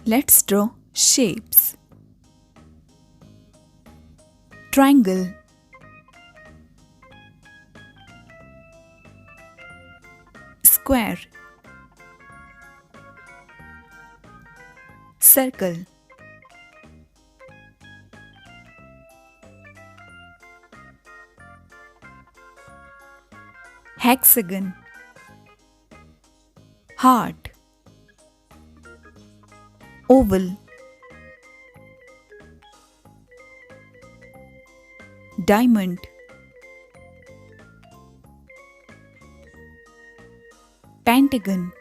Let's draw shapes. Triangle, square, circle, hexagon, heart, oval, diamond, pentagon,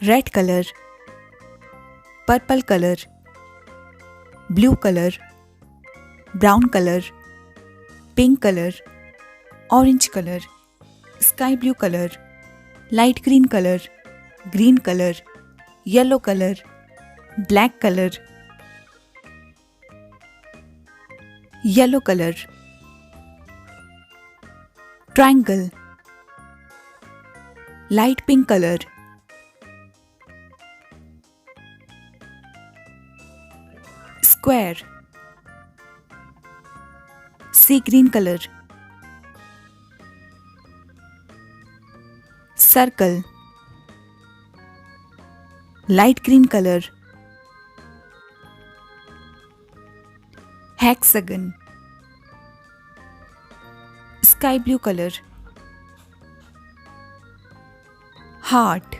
red color, purple color, blue color, brown color, pink color, orange color, sky blue color, light green color, green color, yellow color, black color, yellow color, triangle, light pink color, square, sea green color, circle, light green color, hexagon, sky blue color, heart,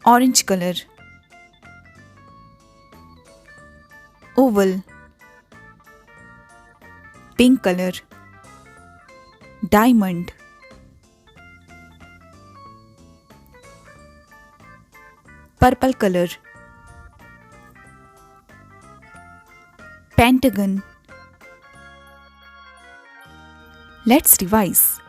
orange color, oval, pink color, diamond, purple color, pentagon. Let's revise.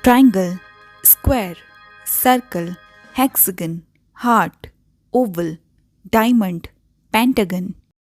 Triangle, square, circle, hexagon, heart, oval, diamond, pentagon.